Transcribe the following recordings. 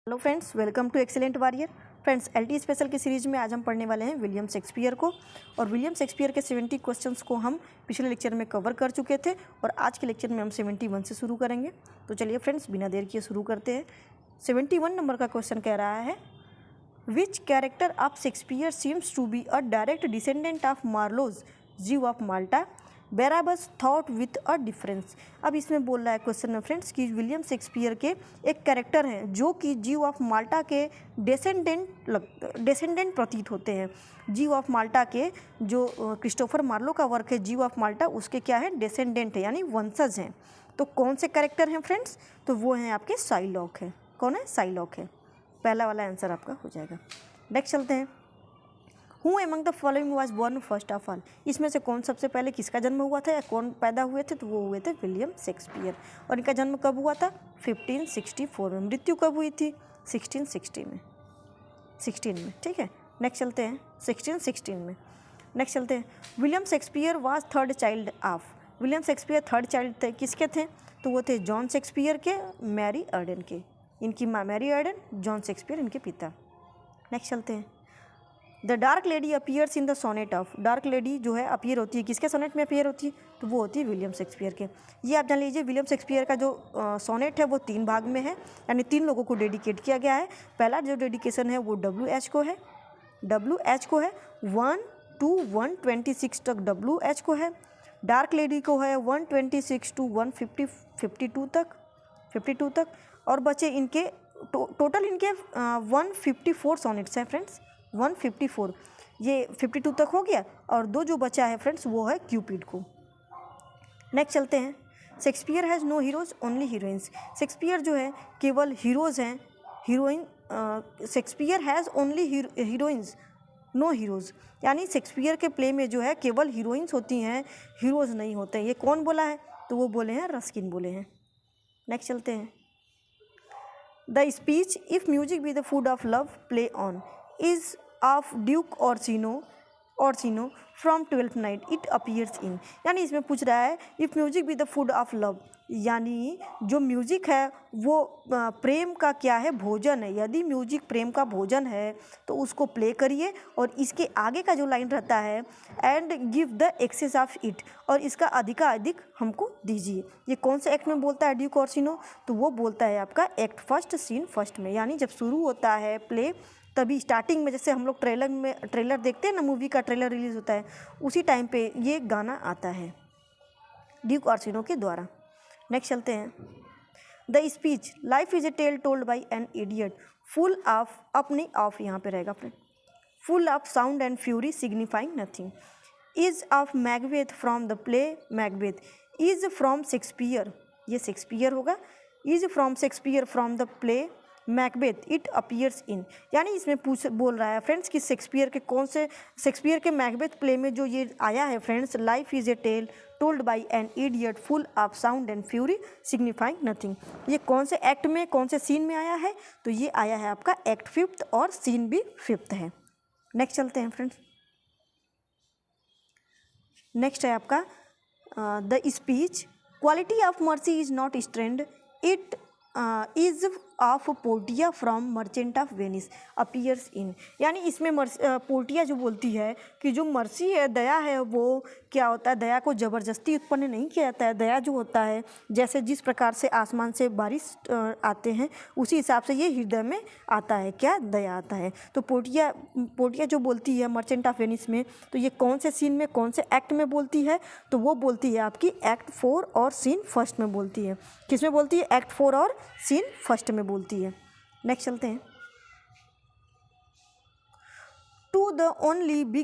Hello friends, welcome to excellent warrior. Friends, LT special की series में आज हम पढ़ने वाले हैं विलियम शेक्सपियर को। और विलियम शेक्सपियर के 70 क्वेश्चंस को हम पिछले लेक्चर में कवर कर चुके थे और आज के लेक्चर में हम 71 से शुरू करेंगे। तो चलिए फ्रेंड्स, बिना देर किए शुरू करते हैं। 71 नंबर का क्वेश्चन कह रहा है, which character of Shakespeare seems to be a direct descendant of Marlowe's Jew of Malta Barabas thought with a difference. अब इसमें बोल रहा है क्वेश्चन में फ्रेंड्स कि विलियम शेक्सपियर के एक कैरेक्टर हैं जो कि जीव ऑफ माल्टा के डेसेंडेंट प्रतीत होते हैं। जीव ऑफ माल्टा के जो क्रिस्टोफर मार्लो का वर्क है जीव ऑफ माल्टा, उसके क्या है, डेसेंडेंट है यानी वंशज हैं। तो कौन से कैरेक्टर हैं फ्रेंड्स? तो वो हैं आपके साइलॉक है। कौन है? साइलॉक है। पहला वाला आंसर आपका हो जाएगा। नेक्स्ट चलते हैं। Who among the following was born first of all. इसमें से कौन सबसे पहले किसका जन्म हुआ था या कौन पैदा हुए थे? तो वो हुए थे विलियम शेक्सपियर। और इनका जन्म कब हुआ था? 1564 में। मृत्यु कब हुई थी? 16 में। ठीक है, नेक्स्ट चलते हैं 16 में। नेक्स्ट चलते हैं। William Shakespeare was third child of. William Shakespeare third child थे, किसके थे? तो वो थे जॉन शेक्सपियर के, मैरी अर्डन के। इनकी माँ मैरी अर्डन, जॉन शेक्सपियर इनके पिता। नेक्स्ट चलते हैं। The dark lady appears in the sonnet of. Dark lady जो है अपीयर होती है किसके सोनेट में अपीयर होती है? तो वो होती है विलियम शेक्सपियर के। ये आप जान लीजिए, विलियम शेक्सपियर का जो सोनेट है वो 3 भाग में है, यानी 3 लोगों को डेडिकेट किया गया है। पहला जो डेडिकेशन है वो WH को है, 1 to 126 तक WH को है। डार्क लेडी को है 126 to 52 तक। और बचे इनके टोटल इनके 154 सोनेट्स हैं फ्रेंड्स, 154। ये 52 तक हो गया और 2 जो बचा है फ्रेंड्स वो है क्यूपिड को। नेक्स्ट चलते हैं। Shakespeare has no heroes only heroines. Shakespeare जो है केवल हीरोज़ हैं, heroine. Shakespeare has only heroines, no heroes, यानी शेक्सपियर के प्ले में जो है केवल हीरोइंस होती हैं, हीरोज़ नहीं होते हैं। ये कौन बोला है? तो वो बोले हैं रस्किन बोले हैं। नेक्स्ट चलते हैं। The speech if music be the food of love play on is of Duke Orsino from 12th night it appears in. यानी इसमें पूछ रहा है if music be the food of love, यानी जो म्यूजिक है वो प्रेम का क्या है, भोजन है। यदि म्यूजिक प्रेम का भोजन है तो उसको प्ले करिए और इसके आगे का जो लाइन रहता है and give the excess of it, और इसका अधिकाधिक हमको दीजिए। ये कौन से एक्ट में बोलता है ड्यूक ऑर्सिनो? तो वो बोलता है आपका एक्ट फर्स्ट सीन फर्स्ट में, यानी जब शुरू होता है प्ले तभी स्टार्टिंग में, जैसे हम लोग ट्रेलर देखते हैं ना, मूवी का ट्रेलर रिलीज़ होता है उसी टाइम पे ये गाना आता है ड्यूक ऑर्सिनो के द्वारा। नेक्स्ट चलते हैं। The speech life is a tale told by an idiot full of, अपनी ऑफ यहाँ पे रहेगा friend, full of sound and fury signifying nothing, is of Macbeth from the play Macbeth, is from Shakespeare, ये Shakespeare होगा, is from Shakespeare from the play Macbeth it appears in. यानी इसमें बोल रहा है फ्रेंड्स कि शेक्सपियर के Macbeth play में जो ये आया है friends, life is a tale told by an idiot full of sound and fury signifying nothing, ये कौन से एक्ट में, कौन से सीन में आया है? तो ये आया है आपका एक्ट 5th और सीन भी 5th है। नेक्स्ट चलते हैं फ्रेंड्स। नेक्स्ट है आपका the speech quality of mercy is not strained it is of Portia from Merchant of Venice appears in. यानी इसमें पोर्टिया जो बोलती है कि जो मर्सी है, दया है, वो क्या होता है, दया को ज़बरदस्ती उत्पन्न नहीं किया जाता है। दया जो होता है जैसे जिस प्रकार से आसमान से बारिश आते हैं उसी हिसाब से ये हृदय में आता है, क्या, दया आता है। तो पोर्टिया जो बोलती है मर्चेंट ऑफ वेनिस में, तो ये कौन से सीन में, कौन से एक्ट में बोलती है? तो वो बोलती है आपकी एक्ट 4 और सीन फर्स्ट में बोलती है। किस में बोलती है? एक्ट 4 और सीन फर्स्ट में बोलती है। नेक्स्ट चलते हैं। To the only B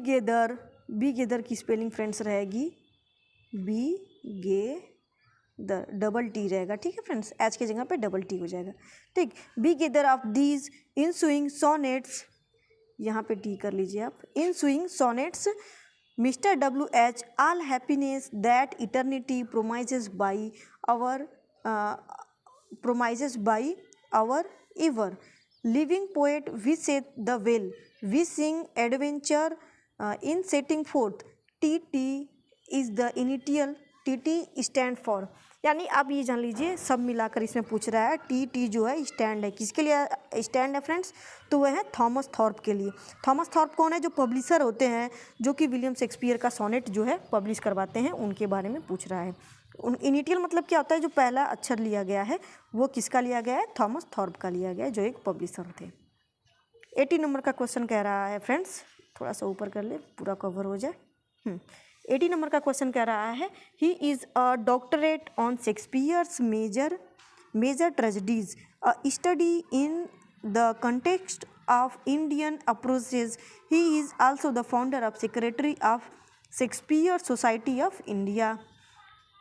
gather की स्पेलिंग फ्रेंड्स रहेगी डबल टी रहेगा, ठीक है फ्रेंड्स, एच की जगह पे डबल टी हो जाएगा। ठीक, begetter of these ensuing sonnets, यहाँ पे टी कर लीजिए आप, ensuing sonnets mister WH all happiness that eternity promises by our ever living poet we say the well we sing adventure in setting forth TT is the initial TT stand for यानी आप ये जान लीजिए सब मिलाकर इसमें पूछ रहा है टी जो है स्टैंड है, किसके लिए स्टैंड है फ्रेंड्स, तो वह है थॉमस थॉर्प के लिए। थॉमस थॉर्प कौन है, जो पब्लिशर होते हैं, जो कि विलियम शेक्सपियर का सोनेट जो है पब्लिश करवाते हैं, उनके बारे में पूछ रहा है। इनिशियल मतलब क्या होता है, जो पहला अक्षर लिया गया है वो किसका लिया गया है, थॉमस थॉर्प का लिया गया है, जो एक पब्लिशर थे। 80 नंबर का क्वेश्चन कह रहा है फ्रेंड्स, थोड़ा सा ऊपर कर ले पूरा कवर हो जाए। 80 नंबर का क्वेश्चन कह रहा है he is a doctorate on Shakespeare's major tragedies a study in the context of Indian approaches. He is also the founder of secretary of Shakespeare society of India.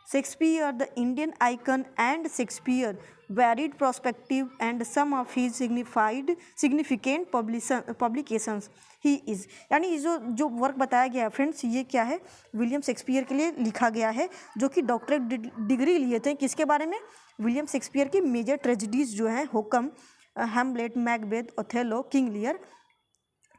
Shakespeare, the Indian icon, and Shakespeare varied perspective and some of his significant publications. He is यानी जो work बताया गया है friends, ये क्या है, William Shakespeare के लिए लिखा गया है, जो कि डॉक्टरेट डिग्री लिए थे किसके बारे में, विलियम शेक्सपियर की मेजर ट्रेजेडीज जो हैं, हुकम, Hamlet, Macbeth, Othello, king Lear.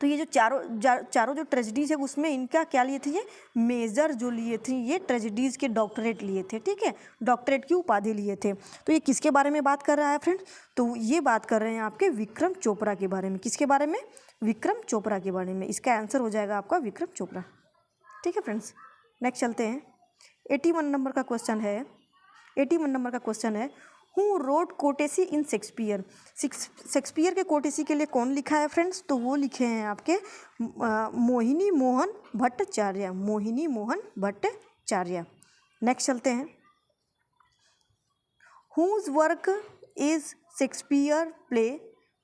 तो ये जो चारों जो ट्रेजेडीज़ है उसमें इनका क्या लिए थे, ये मेजर जो लिए थे, ये ट्रेजेडीज़ के डॉक्टरेट लिए थे, ठीक है, डॉक्टरेट की उपाधि लिए थे। तो ये किसके बारे में बात कर रहा है फ्रेंड्स, तो ये बात कर रहे हैं आपके विक्रम चोपड़ा के बारे में। किसके बारे में, विक्रम चोपड़ा के बारे में। इसका आंसर हो जाएगा आपका विक्रम चोपड़ा, ठीक है फ्रेंड्स। नेक्स्ट चलते हैं, 81 नंबर का क्वेश्चन है। 81 नंबर का क्वेश्चन है who wrote courtesy in Shakespeare. Shakespeare के कोटेसी के लिए कौन लिखा है फ्रेंड्स, तो वो लिखे हैं आपके मोहिनी मोहन भट्टाचार्य, मोहिनी मोहन भट्टाचार्य। नेक्स्ट चलते हैं, whose work is Shakespeare play,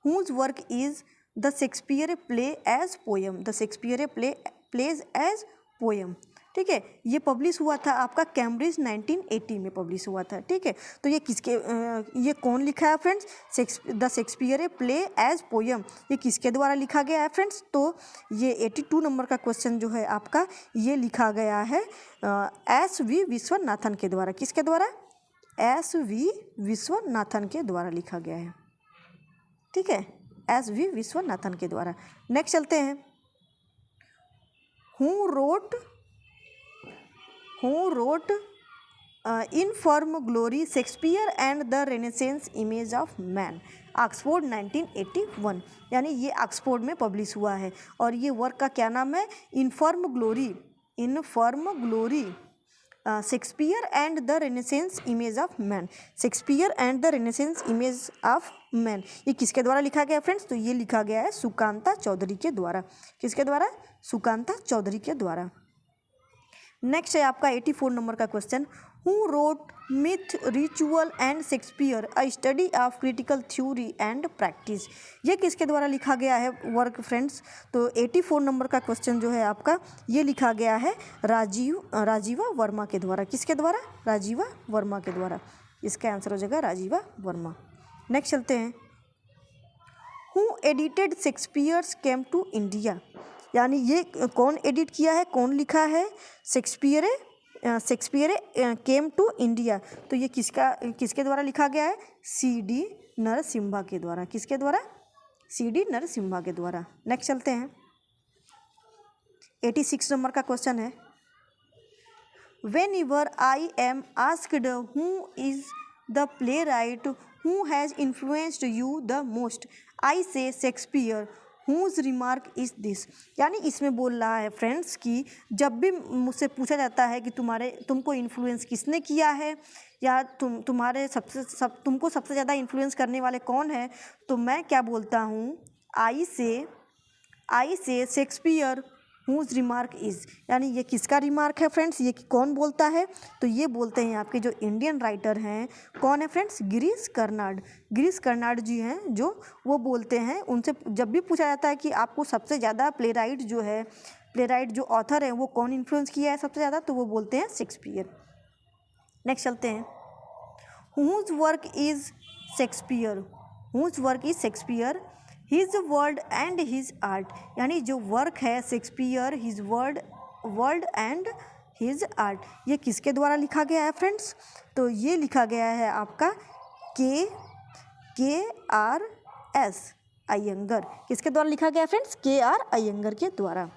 whose work is the Shakespeare play as poem, the Shakespeare plays as poem, ठीक है। ये पब्लिश हुआ था आपका कैम्ब्रिज 1980 में पब्लिश हुआ था, ठीक है। तो ये किसके ये कौन लिखा है friends, the Shakespeare play as poem, ये किसके द्वारा लिखा गया है फ्रेंड्स, तो ये 82 नंबर का क्वेश्चन जो है आपका, ये लिखा गया है एस.वी. विश्वनाथन के द्वारा। किसके द्वारा, एस.वी. विश्वनाथन के द्वारा लिखा गया है, ठीक है, एस.वी. विश्वनाथन के द्वारा। नेक्स्ट चलते हैं, who wrote in form glory Shakespeare and the renaissance image of man, Oxford 1981, यानी ये ऑक्सफोर्ड में पब्लिश हुआ है। और ये वर्क का क्या नाम है, in form glory Shakespeare and the renaissance image of man, Shakespeare and the renaissance image of man. ये किसके द्वारा लिखा गया फ्रेंड्स, तो ये लिखा गया है सुकांता चौधरी के द्वारा। किसके द्वारा, सुकांता चौधरी के द्वारा। नेक्स्ट है आपका 84 नंबर का question, who wrote myth ritual and Shakespeare a study of critical theory and practice. ये किसके द्वारा लिखा गया है वर्क फ्रेंड्स, तो 84 नंबर का क्वेश्चन जो है आपका, ये लिखा गया है राजीवा वर्मा के द्वारा। किसके द्वारा, राजीवा वर्मा के द्वारा। इसका आंसर हो जाएगा राजीवा वर्मा। नेक्स्ट चलते हैं, who edited Shakespeare's came to India, यानी ये कौन एडिट किया है, कौन लिखा है, शेक्सपियर केम टू इंडिया। तो ये किसके द्वारा लिखा गया है, C.D. नरसिम्हा के द्वारा। किसके द्वारा, C.D. नरसिम्हा के द्वारा। नेक्स्ट चलते हैं, 86 नंबर का क्वेश्चन है, Whenever I am asked who is the playwright who has influenced you the most, I say Shakespeare. Whose remark is this? यानी इसमें बोल रहा है फ्रेंड्स कि जब भी मुझसे पूछा जाता है कि तुमको इन्फ्लुएंस किसने किया है, या तुमको सबसे ज़्यादा इन्फ्लुएंस करने वाले कौन है, तो मैं क्या बोलता हूँ, आई से शेक्सपियर हुज रिमार्क इज़। यानी ये किसका रिमार्क है फ्रेंड्स, ये कौन बोलता है, तो ये बोलते हैं आपके जो इंडियन राइटर हैं, कौन है फ्रेंड्स, गिरीश कर्नाड जी हैं, जो वो बोलते हैं। उनसे जब भी पूछा जाता है कि आपको सबसे ज़्यादा प्लेराइट जो ऑथर है वो कौन इन्फ्लुएंस किया है सबसे ज़्यादा, तो वो बोलते हैं शेक्सपियर। नेक्स्ट चलते हैं, whose work is Shakespeare his world and his art. यानी जो वर्क है Shakespeare, his world and his art, ये किसके द्वारा लिखा गया है फ्रेंड्स, तो ये लिखा गया है आपका KRS अयंगर। किसके द्वारा लिखा गया है फ्रेंड्स, KR अयंगर के द्वारा।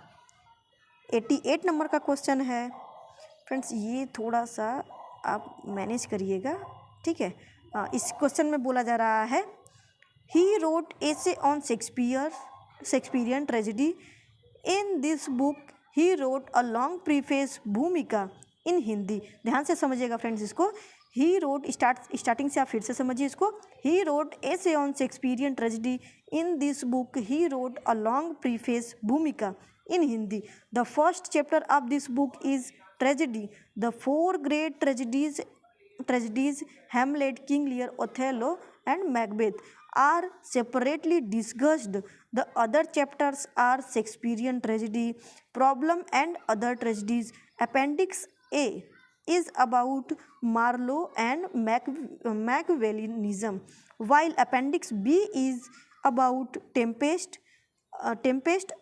88 नंबर का क्वेश्चन है फ्रेंड्स, ये थोड़ा सा आप मैनेज करिएगा, ठीक है। इस क्वेश्चन में बोला जा रहा है he wrote essay on Shakespearean tragedy. In this book he wrote a long preface भूमिका इन हिंदी। ध्यान से समझिएगा फ्रेंड्स इसको। ही रोट स्टार्टिंग से आप फिर से समझिए इसको। He wrote essay on Shakespearean tragedy. In this book he wrote a long preface भूमिका in Hindi. The first chapter of this book is tragedy. The four great tragedies Hamlet, King Lear, Othello, and Macbeth are separately discussed. The other chapters are Shakespearean tragedy, problem, and other tragedies. Appendix A is about Marlowe and Machiavellianism, while Appendix B is about Tempest,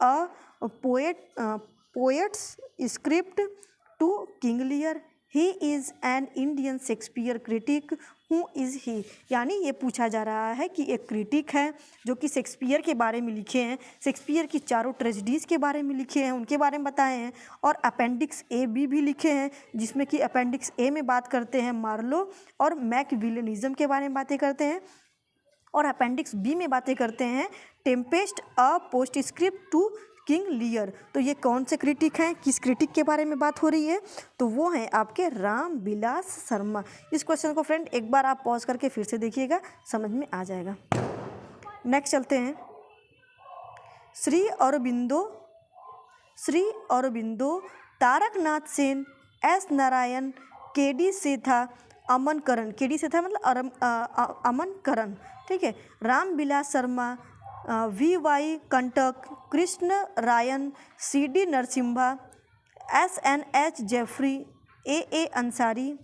a poet's script to King Lear. He is an Indian Shakespeare critic. Who is he? यानी ये पूछा जा रहा है कि एक critic है जो कि शेक्सपियर के बारे में लिखे हैं, शेक्सपियर की चारों ट्रेजेडीज़ के बारे में लिखे हैं, उनके बारे में बताए हैं। और अपेंडिक्स ए बी भी लिखे हैं, जिसमें कि अपेंडिक्स ए में बात करते हैं मार्लो और मैकियावेलिज्म के बारे में बातें करते हैं, और अपेंडिक्स बी में बातें करते हैं Tempest a postscript to King Lear. तो ये कौन से क्रिटिक हैं, किस क्रिटिक के बारे में बात हो रही है? तो वो हैं आपके राम बिलास शर्मा। इस क्वेश्चन को फ्रेंड एक बार आप पॉज करके फिर से देखिएगा, समझ में आ जाएगा। नेक्स्ट चलते हैं। श्री अरबिंदो, तारकनाथ सेन, एस नारायण, केडी सेथा, अमन करण। केडी सेथा मतलब अमन करण, ठीक है। Ram Bilas Sharma, VY Kantak, Krishna Rayan, CD Narasimha, SNH Jeffrey, AA Ansari,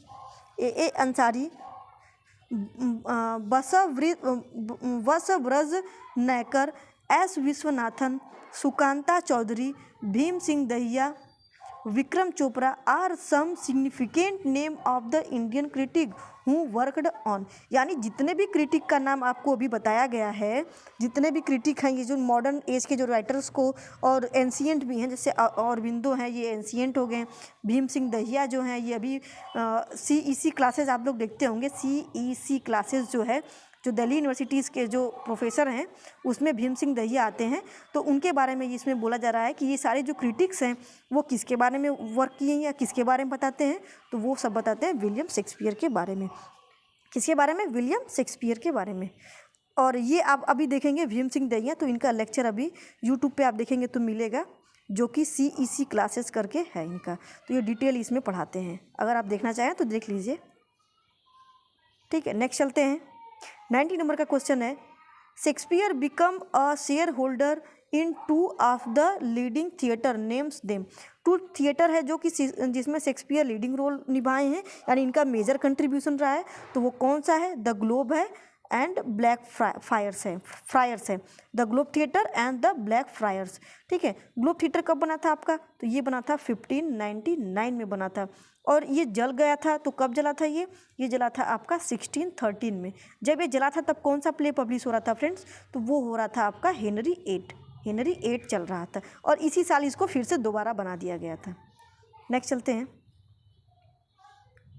Basavaraj Naikar, S Viswanathan, Sukanta Chaudhuri, Bhim Singh Dahiya, Vikram Chopra are some significant name of the Indian critic who worked on. यानी जितने भी क्रिटिक का नाम आपको अभी बताया गया है, जितने भी क्रिटिक हैं, ये जो मॉडर्न एज के जो राइटर्स को और एंशियंट भी हैं, जैसे अरबिंदो हैं, ये एंशियंट हो गए। भीम सिंह दहिया जो हैं ये अभी CEC क्लासेस आप लोग देखते होंगे। CEC क्लासेस जो है, जो दिल्ली यूनिवर्सिटीज़ के जो प्रोफेसर हैं उसमें भीम सिंह दहिया आते हैं। तो उनके बारे में इसमें बोला जा रहा है कि ये सारे जो क्रिटिक्स हैं वो किसके बारे में वर्क किए हैं या किसके बारे में बताते हैं? तो वो सब बताते हैं विलियम शेक्सपियर के बारे में। किसके बारे में? विलियम शेक्सपियर के बारे में। और ये आप अभी देखेंगे भीम सिंह दहिया, तो इनका लेक्चर अभी यूट्यूब पे आप देखेंगे तो मिलेगा, जो कि CEC क्लासेस करके है इनका। तो ये डिटेल इसमें पढ़ाते हैं, अगर आप देखना चाहें तो देख लीजिए, ठीक है। नेक्स्ट चलते हैं। 90 नंबर का क्वेश्चन है, Shakespeare become a share holder in 2 of the leading theatre, names them. 2 theatre है जो कि जिसमें शेक्सपियर लीडिंग रोल निभाए हैं, यानी इनका मेजर कंट्रीब्यूशन रहा है। तो वो कौन सा है? द ग्लोब है एंड ब्लैक फ्रायर्स है। The globe theatre and the black fryers, ठीक है। ग्लोब थिएटर कब बना था आपका? तो ये बना था 1599 में बना था। और ये जल गया था, तो कब जला था ये जला था आपका 1613 में। जब ये जला था तब कौन सा प्ले पब्लिश हो रहा था फ्रेंड्स? तो वो हो रहा था आपका हेनरी 8 चल रहा था, और इसी साल इसको फिर से दोबारा बना दिया गया था। नेक्स्ट चलते हैं।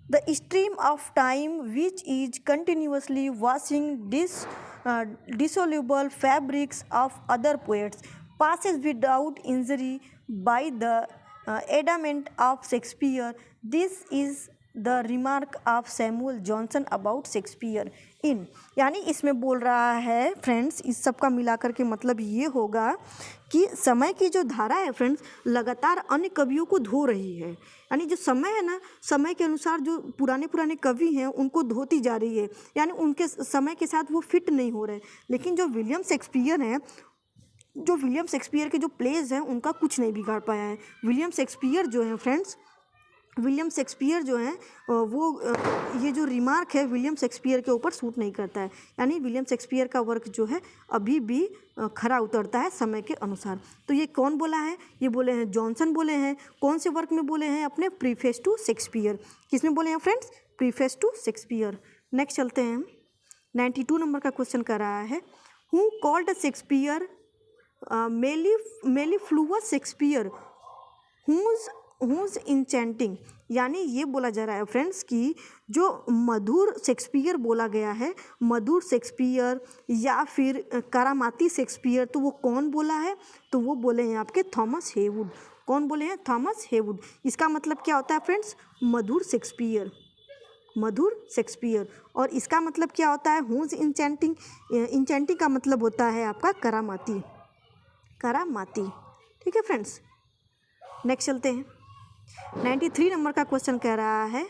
The stream of time which is continuously washing dissoluble fabrics of other poets passes without injury by the adamant of Shakespeare. This is the remark of Samuel Johnson about Shakespeare in। यानी इसमें बोल रहा है friends, इस सब का मिलाकर के मतलब ये होगा कि समय की जो धारा है फ्रेंड्स लगातार अन्य कवियों को धो रही है। यानी जो समय है ना, समय के अनुसार जो पुराने कवि हैं उनको धोती जा रही है, यानी उनके समय के साथ वो फिट नहीं हो रहे। लेकिन जो विलियम शेक्सपियर के जो प्लेज हैं उनका कुछ नहीं बिगाड़ पाया है। विलियम शेक्सपियर जो हैं वो ये जो रिमार्क है विलियम शेक्सपियर के ऊपर सूट नहीं करता है। यानी विलियम शेक्सपियर का वर्क जो है अभी भी खरा उतरता है समय के अनुसार। तो ये कौन बोला है? ये बोले हैं जॉनसन बोले हैं। कौन से वर्क में बोले हैं? अपने प्रीफेस टू शेक्सपियर। किस में बोले हैं friends? Preface to Shakespeare. Next चलते हैं। 92 नंबर का क्वेश्चन कर रहा है, who called Shakespeare mellifluous Shakespeare, whose whose enchanting, यानी ये बोला जा रहा है फ्रेंड्स कि जो मधुर शेक्सपियर बोला गया है, मधुर शेक्सपियर या फिर करामाती शेक्सपियर, तो वो कौन बोला है? तो वो बोले हैं आपके थॉमस हेवुड। कौन बोले हैं? Thomas Heywood. इसका मतलब क्या होता है फ्रेंड्स? मधुर शेक्सपियर, मधुर शेक्सपियर। और इसका मतलब क्या होता है? हुज इंचेंटिंग, इंचेंटिंग का मतलब होता है आपका करामाती, करामाती। ठीक है फ्रेंड्स, नेक्स्ट चलते हैं। 93 नंबर का क्वेश्चन कह रहा है,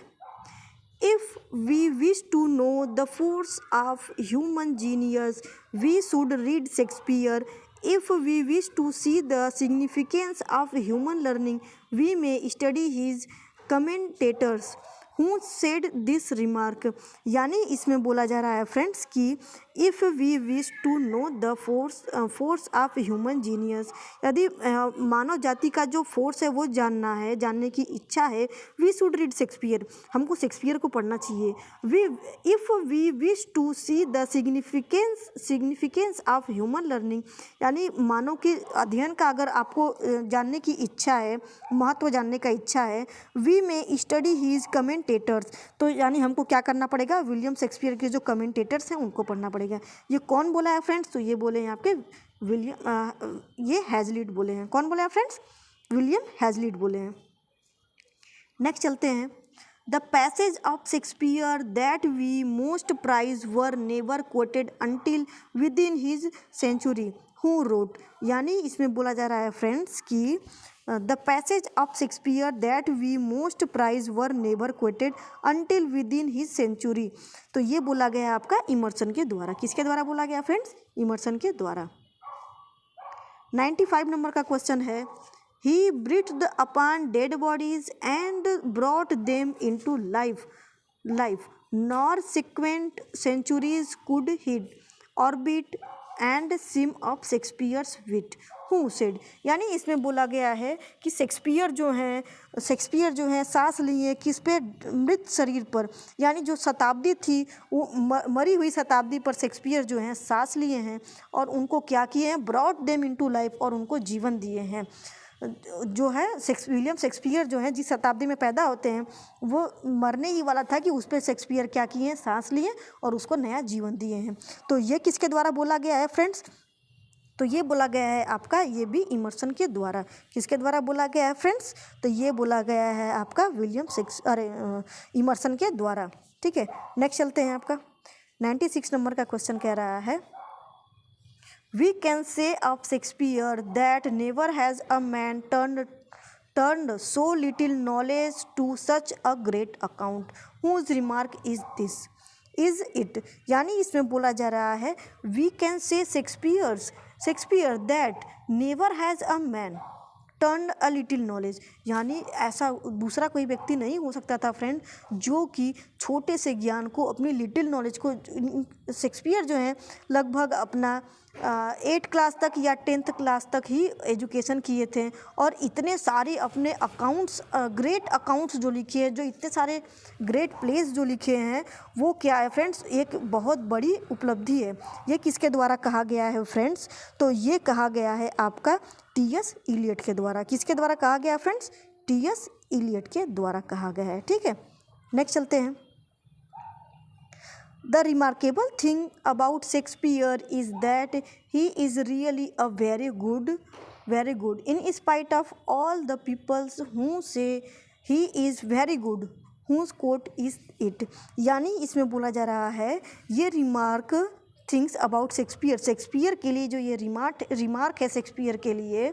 if we wish to know the force of human genius we should read Shakespeare. If we wish to see the significance of human learning we may study his commentators who said this remark. यानी इसमें बोला जा रहा है friends कि if we wish to know the force of human genius, यदि मानव जाति का जो फोर्स है वो जानना है, जानने की इच्छा है, वी शुड रीड शेक्सपियर, हमको शेक्सपियर को पढ़ना चाहिए। If we wish to see the significance of human learning, यानी मानव के अध्ययन का अगर आपको जानने की इच्छा है, महत्व जानने का इच्छा है, वी में स्टडी हीज कमेंटेटर्स, तो यानी हमको क्या करना पड़ेगा? विलियम शेक्सपियर के जो कमेंटेटर्स हैं उनको पढ़ना पड़ेगा। ये कौन बोला है फ्रेंड्स? तो ये बोले हैं आपके ये हैजलिट बोले हैं। कौन बोले हैं फ्रेंड्स? विलियम हैजलिट बोले हैं। नेक्स्ट चलते हैं। The passage of Shakespeare that we most prize were never quoted until within his century who wrote. यानी इसमें बोला जा रहा है फ्रेंड्स कि the passage of Shakespeare that we most prize were never quoted until within his century. तो ये बोला गया है आपका इमर्सन के द्वारा। किसके द्वारा बोला गया फ्रेंड्स? इमर्सन के द्वारा। 95 नंबर का क्वेश्चन है, he breathed upon dead bodies and brought them into life, nor sequent centuries could hid orbit and sim of Shakespeare's wit who said। यानी इसमें बोला गया है कि शेक्सपियर जो हैं सांस लिए किस पे? मृत शरीर पर, यानी जो शताब्दी थी वो मरी हुई शताब्दी पर शेक्सपियर जो हैं सांस लिए हैं और उनको क्या किए हैं? ब्रॉट देम इनटू लाइफ, और उनको जीवन दिए हैं। जो है विलियम शेक्सपियर जो हैं जिस शताब्दी में पैदा होते हैं वो मरने ही वाला था कि उस पर शेक्सपियर क्या किए हैं? सांस लिए और उसको नया जीवन दिए हैं। तो ये किसके द्वारा बोला गया है फ्रेंड्स? तो ये बोला गया है आपका, ये भी इमर्सन के द्वारा। किसके द्वारा बोला गया है फ्रेंड्स? तो ये बोला गया है आपका इमर्सन के द्वारा। ठीक है, नेक्स्ट चलते हैं। आपका 96 नंबर का क्वेश्चन कह रहा है, We can say of Shakespeare that never has a man turned so little knowledge to such a great account. Whose remark is this? Is it? यानी इसमें बोला जा रहा है we can say Shakespeare that never has a man turned a little knowledge, यानी ऐसा दूसरा कोई व्यक्ति नहीं हो सकता था फ्रेंड जो कि छोटे से ज्ञान को, अपनी लिटिल नॉलेज को, शेक्सपियर जो हैं लगभग अपना 8 क्लास तक या 10th क्लास तक ही एजुकेशन किए थे और इतने सारे अपने अकाउंट्स, ग्रेट अकाउंट्स जो लिखे हैं, जो इतने सारे ग्रेट प्लेस जो लिखे हैं, वो क्या है फ्रेंड्स? एक बहुत बड़ी उपलब्धि है। ये किसके द्वारा कहा गया है फ्रेंड्स? तो ये कहा गया है आपका टी.एस. इलियट के द्वारा। किसके द्वारा कहा गया फ्रेंड्स? टी.एस. इलियट के द्वारा कहा गया है। ठीक है, नेक्स्ट चलते हैं। The remarkable thing about Shakespeare is that he is really a very good, in spite of all the peoples who say he is very good, whose quote is it। यानी इसमें बोला जा रहा है ये रिमार्क थिंग्स अबाउट शेक्सपियर के लिए, जो ये रिमार्क है शेक्सपियर के लिए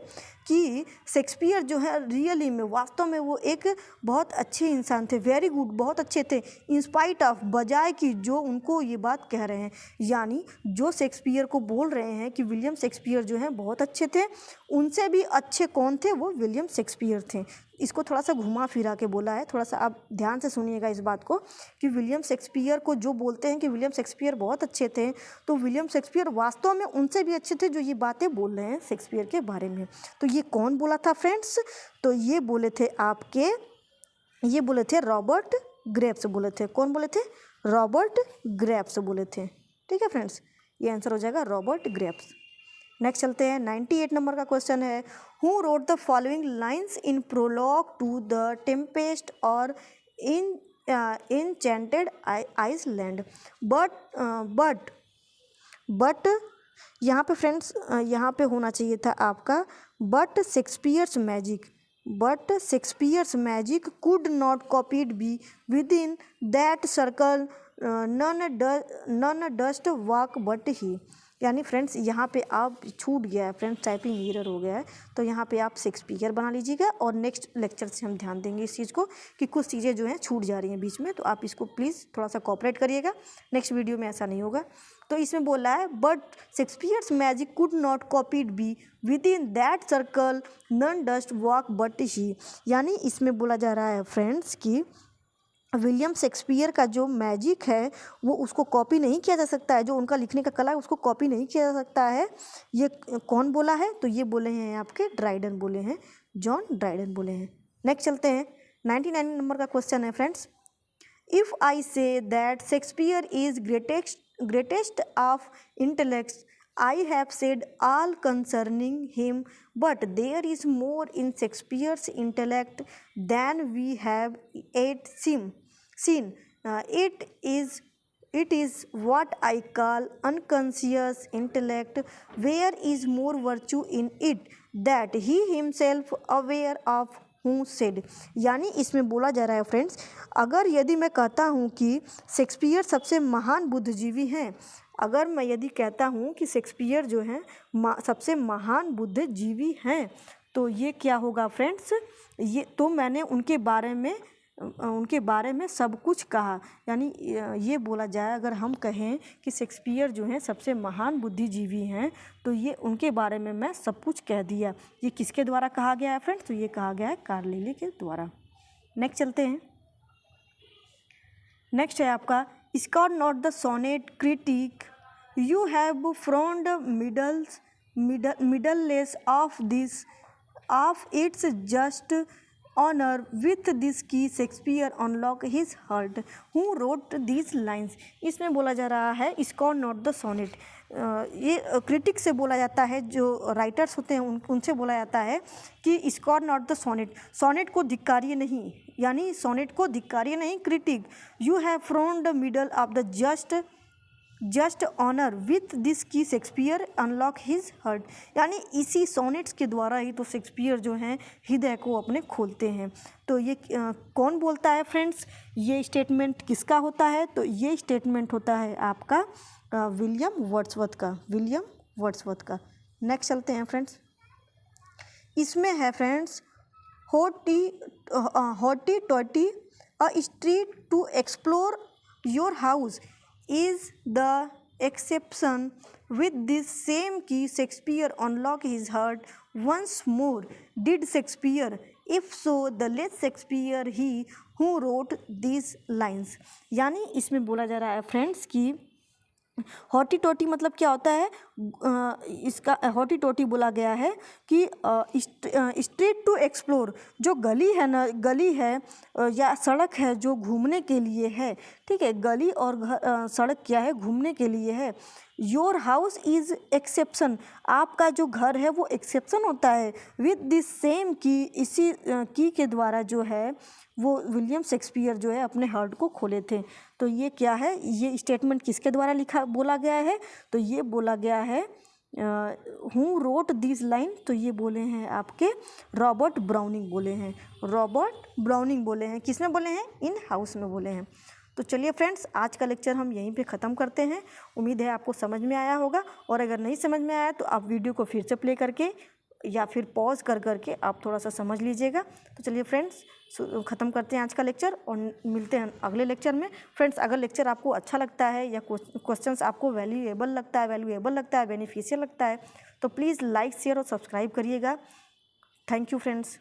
कि शेक्सपियर जो है रियली में, वास्तव में वो एक बहुत अच्छे इंसान थे, वेरी गुड, बहुत अच्छे थे, इंस्पाइट ऑफ, बजाय कि जो उनको ये बात कह रहे हैं, यानी जो शेक्सपियर को बोल रहे हैं कि विलियम शेक्सपियर जो हैं बहुत अच्छे थे, उनसे भी अच्छे कौन थे? वो विलियम शेक्सपियर थे। इसको थोड़ा सा घुमा फिरा के बोला है, थोड़ा सा आप ध्यान से सुनिएगा इस बात को कि विलियम शेक्सपियर को जो बोलते हैं कि विलियम शेक्सपियर बहुत अच्छे थे, तो विलियम शेक्सपियर वास्तव में उनसे भी अच्छे थे जो ये बातें बोल रहे हैं शेक्सपियर के बारे में। तो ये कौन बोला था फ्रेंड्स? तो ये बोले थे रॉबर्ट ग्रेव्स बोले थे। कौन बोले थे? रॉबर्ट ग्रेव्स बोले थे। ठीक है फ्रेंड्स, ये आंसर हो जाएगा रॉबर्ट ग्रेव्स। नेक्स्ट चलते हैं, 98 नंबर का क्वेश्चन है, who wrote the following lines in prologue to the Tempest और इन एन्चेंटेड आइसलैंड। बट यहाँ पे फ्रेंड्स यहाँ पे होना चाहिए था आपका but Shakespeare's magic could not copied be within that circle none durst walk but he. यानी फ्रेंड्स यहाँ पे आप छूट गया है फ्रेंड्स, टाइपिंग एरर हो गया है, तो यहाँ पे आप शेक्सपियर बना लीजिएगा और नेक्स्ट लेक्चर से हम ध्यान देंगे इस चीज़ को कि कुछ चीज़ें जो हैं छूट जा रही हैं बीच में, तो आप इसको प्लीज़ थोड़ा सा कोऑपरेट करिएगा, नेक्स्ट वीडियो में ऐसा नहीं होगा। तो इसमें बोला है but Shakespeare's magic could not copied be within that circle none durst walk but he. यानी इसमें बोला जा रहा है फ्रेंड्स कि विलियम शेक्सपियर का जो मैजिक है वो उसको कॉपी नहीं किया जा सकता है, जो उनका लिखने का कला है उसको कॉपी नहीं किया जा सकता है। ये कौन बोला है? तो ये बोले हैं आपके ड्राइडन बोले हैं, जॉन ड्राइडन बोले हैं। नेक्स्ट चलते हैं, 99 नंबर का क्वेश्चन है friends, if I say that Shakespeare is greatest of intellects I have said all concerning him, but there is more in Shakespeare's intellect than we have yet seen. It is what I call unconscious intellect, where is more virtue in it that he himself aware of who said। यानी इसमें बोला जा रहा है friends, अगर यदि मैं कहता हूँ कि शेक्सपियर सबसे महान बुद्धिजीवी हैं, अगर मैं यदि कहता हूँ कि शेक्सपियर जो हैं सबसे महान बुद्धिजीवी हैं, तो ये क्या होगा फ्रेंड्स, ये तो मैंने उनके बारे में सब कुछ कहा। यानी ये बोला जाए, अगर हम कहें कि शेक्सपियर जो हैं सबसे महान बुद्धिजीवी हैं, तो ये उनके बारे में मैं सब कुछ कह दिया। ये किसके द्वारा कहा गया है फ्रेंड्स? तो ये कहा गया है कार्लिले के द्वारा। नेक्स्ट चलते हैं, नेक्स्ट है आपका scorn not the sonnet critic, you have frowned mindless of its just honour with this key Shakespeare unlock his heart who wrote this lines. इसमें बोला जा रहा है स्कॉट नॉट द सोनेट, ये क्रिटिक से बोला जाता है, जो राइटर्स होते हैं उनसे बोला जाता है कि scorn not the sonnet, sonnet को धिक्कारिए नहीं, यानी सोनेट को धिक्कारिए नहीं critic, you have from the middle of the just honour with this key Shakespeare unlock his heart. यानी इसी सोनेट्स के द्वारा ही तो शेक्सपियर जो हैं हृदय को अपने खोलते हैं। तो ये कौन बोलता है फ्रेंड्स? ये स्टेटमेंट किसका होता है? तो ये स्टेटमेंट होता है आपका विलियम वर्ड्सवर्थ का। नेक्स्ट चलते हैं फ्रेंड्स, इसमें है friends hoity toity a street to explore your house is the exception with this same key Shakespeare unlock his heart once more. Did Shakespeare? If so, the less Shakespeare he who wrote these lines। यानी इसमें बोला जा रहा है friends कि hottie टॉटी मतलब क्या होता है, इसका हॉटी टॉटी बोला गया है कि स्ट्रीट टू एक्सप्लोर, जो गली है ना, गली है या सड़क है जो घूमने के लिए है, ठीक है, गली और सड़क क्या है, घूमने के लिए है। योर हाउस इज़ एक्सेप्शन, आपका जो घर है वो एक्सेप्शन होता है। विद दिस सेम की, इसी की के द्वारा जो है वो विलियम शेक्सपियर जो है अपने हार्ट को खोले थे। तो ये क्या है, ये स्टेटमेंट किसके द्वारा बोला गया है? तो ये बोला गया है हु रोट दिस लाइन, तो ये बोले हैं आपके रॉबर्ट ब्राउनिंग बोले हैं। किसमें बोले हैं? इन हाउस में बोले हैं। तो चलिए फ्रेंड्स, आज का लेक्चर हम यहीं पे ख़त्म करते हैं। उम्मीद है आपको समझ में आया होगा, और अगर नहीं समझ में आया तो आप वीडियो को फिर से प्ले करके या फिर पॉज करके आप थोड़ा सा समझ लीजिएगा। तो चलिए फ्रेंड्स, ख़त्म करते हैं आज का लेक्चर और मिलते हैं अगले लेक्चर में। फ्रेंड्स, अगर लेक्चर आपको अच्छा लगता है या क्वेश्चंस आपको वैल्यूएबल लगता है, बेनिफिशियल लगता है, तो प्लीज़ लाइक, शेयर और सब्सक्राइब करिएगा। Thank you friends.